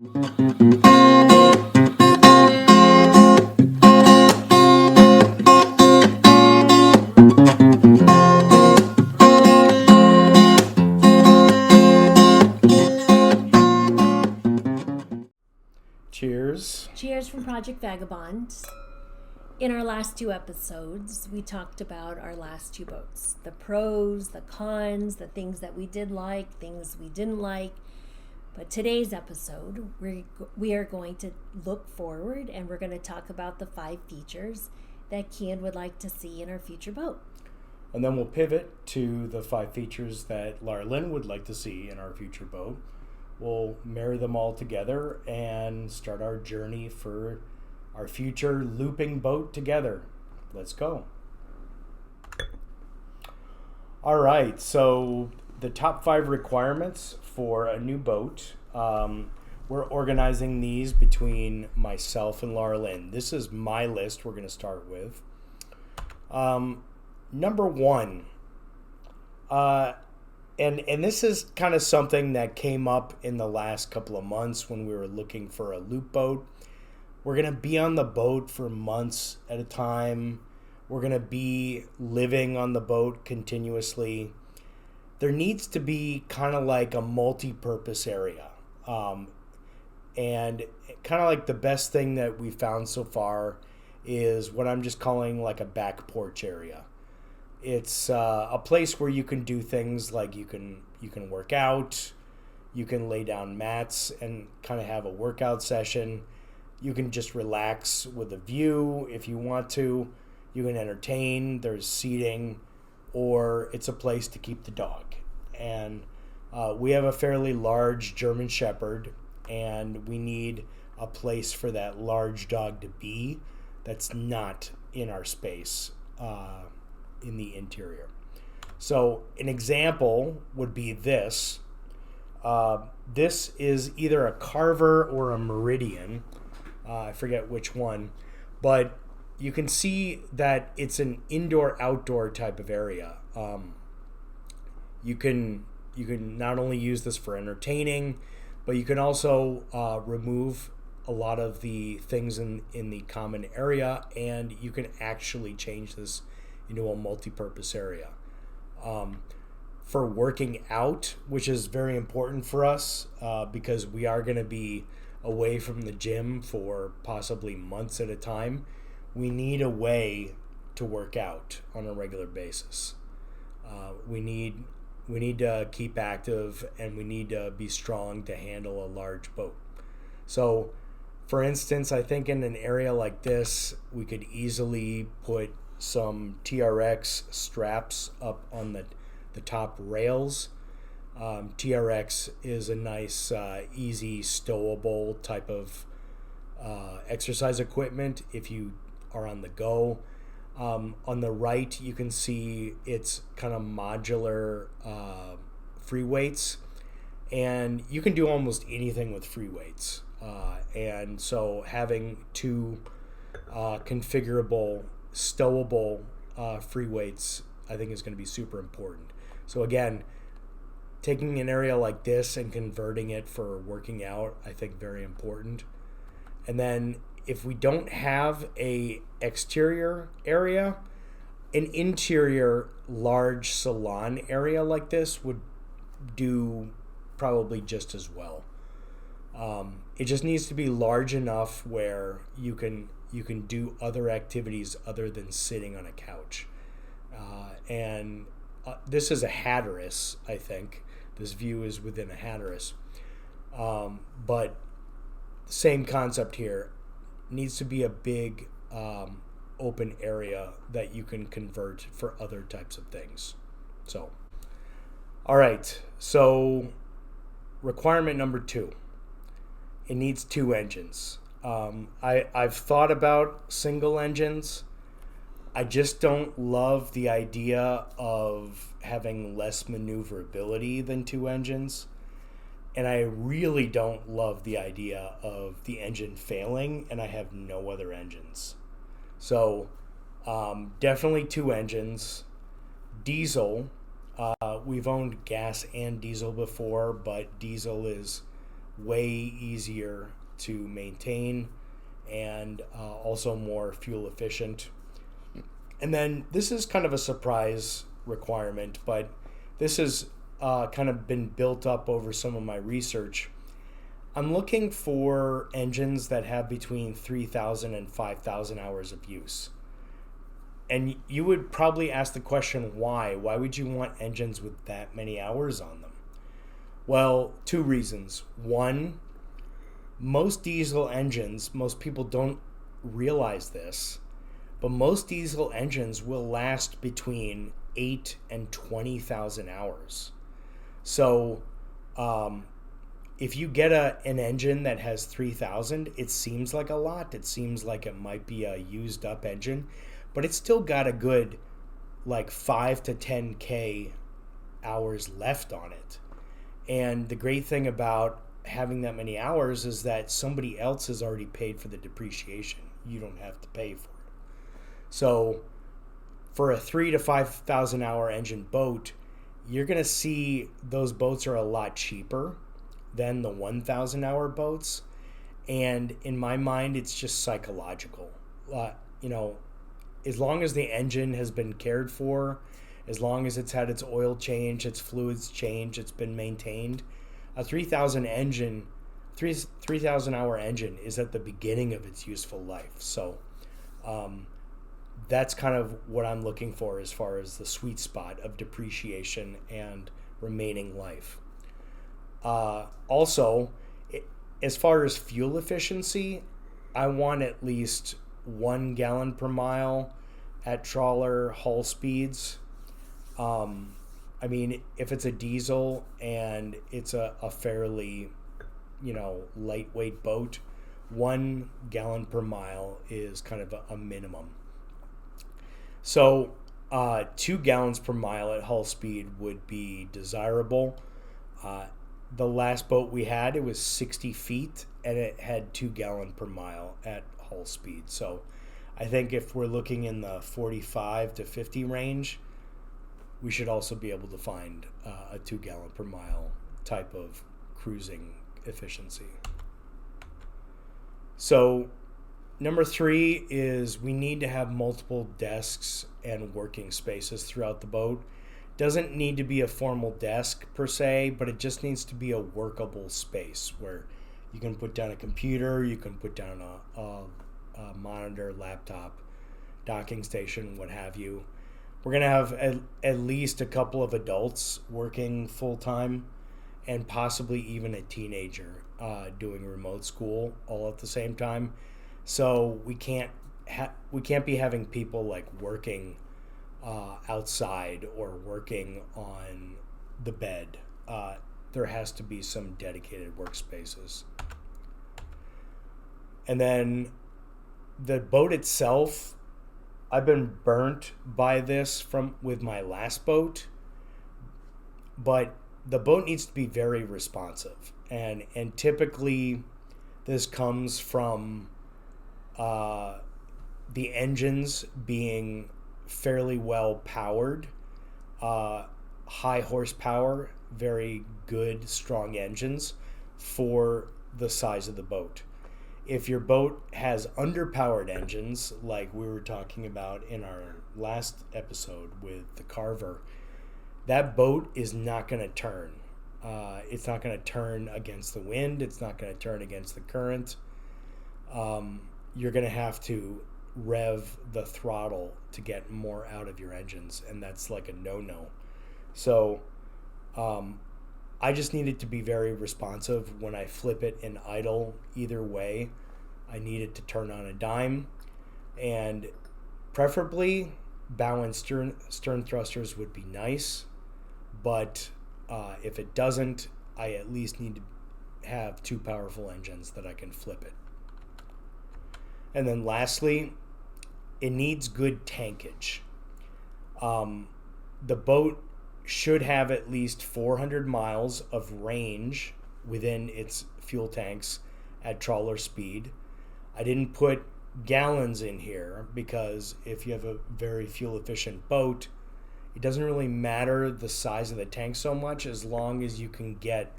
Cheers. Cheers from Project Vagabond. In our last two episodes, we talked about our last two boats. The pros, the cons, the things that we did like, things we didn't like. But today's episode, we are going to look forward and we're going to talk about the 5 features that Kian would like to see in our future boat. And then we'll pivot to the 5 features that Lara Lynn would like to see in our future boat. We'll marry them all together and start our journey for our future looping boat together. Let's go. All right, so the top 5 requirements for a new boat. We're organizing these between myself and Lara Lynn. This is my list we're going to start with. Number 1, and this is kind of something that came up in the last couple of months when we were looking for a loop boat. We're going to be on the boat for months at a time. We're going to be living on the boat continuously. There needs to be kind of like a multi-purpose area. And kind of like the best thing that we found so far is what I'm just calling like a back porch area. It's a place where you can do things like you can work out, you can lay down mats and kind of have a workout session. You can just relax with a view if you want to. You can entertain, there's seating, or it's a place to keep the dog. And we have a fairly large German Shepherd, and we need a place for that large dog to be that's not in our space in the interior. So an example would be this. This is either a Carver or a Meridian. I forget which one, but you can see that it's an indoor-outdoor type of area. You can not only use this for entertaining, but you can also remove a lot of the things in the common area, and you can actually change this into a multi-purpose area. For working out, which is very important for us because we are going to be away from the gym for possibly months at a time, we need a way to work out on a regular basis. We need to keep active, and we need to be strong to handle a large boat. So, for instance, I think in an area like this, we could easily put some TRX straps up on the top rails. TRX is a nice, easy, stowable type of exercise equipment if you are on the go. On the right, you can see it's kind of modular free weights, and you can do almost anything with free weights. And so having 2 configurable, stowable free weights, I think is going to be super important. So again, taking an area like this and converting it for working out, I think very important. And then if we don't have a exterior area, an interior large salon area like this would do probably just as well. It just needs to be large enough where you can do other activities other than sitting on a couch. This is a Hatteras, I think. This view is within a Hatteras. But same concept here. Needs to be a big open area that you can convert for other types of things. So, all right. So, requirement number 2. It needs 2 engines. I've thought about single engines. I just don't love the idea of having less maneuverability than 2 engines. And I really don't love the idea of the engine failing and I have no other engines. So definitely 2 engines. Diesel. We've owned gas and diesel before, but diesel is way easier to maintain, and also more fuel efficient. And then this is kind of a surprise requirement, but this has kind of been built up over some of my research. I'm looking for engines that have between 3,000 and 5,000 hours of use. And you would probably ask the question, why? Why would you want engines with that many hours on them? Well, two reasons. One, most diesel engines, most people don't realize this, but most diesel engines will last between 8 and 20,000 hours. So if you get an engine that has 3,000, it seems like a lot. It seems like it might be a used up engine, but it's still got a good like 5 to 10K hours left on it. And the great thing about having that many hours is that somebody else has already paid for the depreciation. You don't have to pay for it. So for a 3 to 5,000 hour engine boat, you're going to see those boats are a lot cheaper than the 1,000 hour boats. And in my mind, it's just psychological. As long as the engine has been cared for, as long as it's had its oil changed, its fluids changed, it's been maintained, a 3,000 hour engine is at the beginning of its useful life. So that's kind of what I'm looking for as far as the sweet spot of depreciation and remaining life. Also, as far as fuel efficiency, I want at least 1 gallon per mile at trawler hull speeds. If it's a diesel and it's a fairly, lightweight boat, 1 gallon per mile is kind of a minimum. So 2 gallons per mile at hull speed would be desirable. The last boat we had, it was 60 feet and it had 2 gallon per mile at hull speed. So I think if we're looking in the 45 to 50 range, we should also be able to find a 2 gallon per mile type of cruising efficiency. So number 3 is we need to have multiple desks and working spaces throughout the boat. Doesn't need to be a formal desk per se, but it just needs to be a workable space where you can put down a computer, you can put down a monitor, laptop, docking station, what have you. We're going to have at least a couple of adults working full-time and possibly even a teenager doing remote school all at the same time. So we can't be having people like working outside or working on the bed. There has to be some dedicated workspaces. And then the boat itself, I've been burnt by this with my last boat, but the boat needs to be very responsive, and typically this comes from the engines being fairly well powered, high horsepower, very good strong engines for the size of the boat. If your boat has underpowered engines, like we were talking about in our last episode with the Carver, that boat is not going to turn. It's not going to turn against the wind. It's not going to turn against the current. You're going to have to rev the throttle to get more out of your engines, and that's like a no-no. So I just need it to be very responsive when I flip it in idle either way. I need it to turn on a dime, and preferably bow and stern thrusters would be nice, but if it doesn't, I at least need to have 2 powerful engines that I can flip it. And then lastly, it needs good tankage. The boat should have at least 400 miles of range within its fuel tanks at trawler speed. I didn't put gallons in here because if you have a very fuel efficient boat, it doesn't really matter the size of the tank so much as long as you can get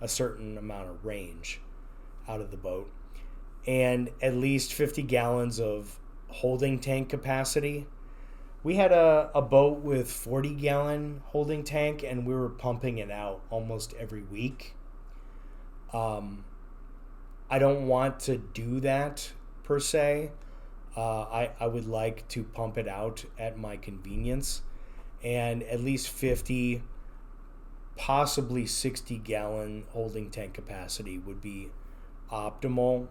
a certain amount of range out of the boat, and at least 50 gallons of holding tank capacity. We had a boat with 40-gallon holding tank, and we were pumping it out almost every week. I don't want to do that per se. I would like to pump it out at my convenience, and at least 50, possibly 60-gallon holding tank capacity would be optimal,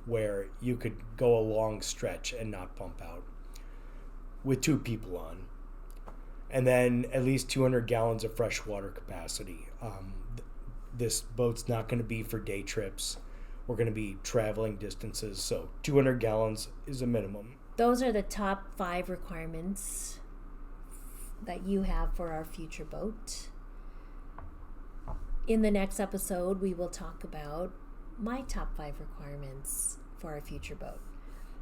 where you could go a long stretch and not pump out with 2 people on. And then at least 200 gallons of fresh water capacity. This boat's not going to be for day trips. We're going to be traveling distances, so 200 gallons is a minimum. Those are the top 5 requirements that you have for our future boat. In the next episode, we will talk about my top 5 requirements for our future boat.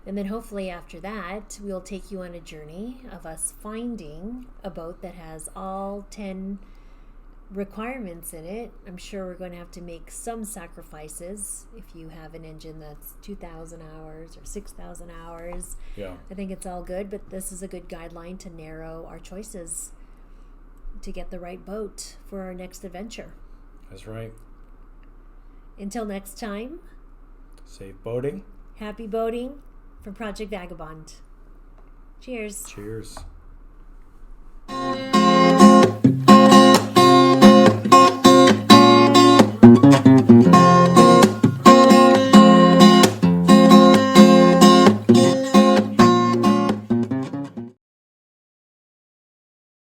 And then hopefully after that, we'll take you on a journey of us finding a boat that has all 10 requirements in it. I'm sure we're going to have to make some sacrifices if you have an engine that's 2,000 hours or 6,000 hours. Yeah. I think it's all good, but this is a good guideline to narrow our choices to get the right boat for our next adventure. That's right. Until next time, safe boating. Happy boating from Project Vagabond. Cheers. Cheers.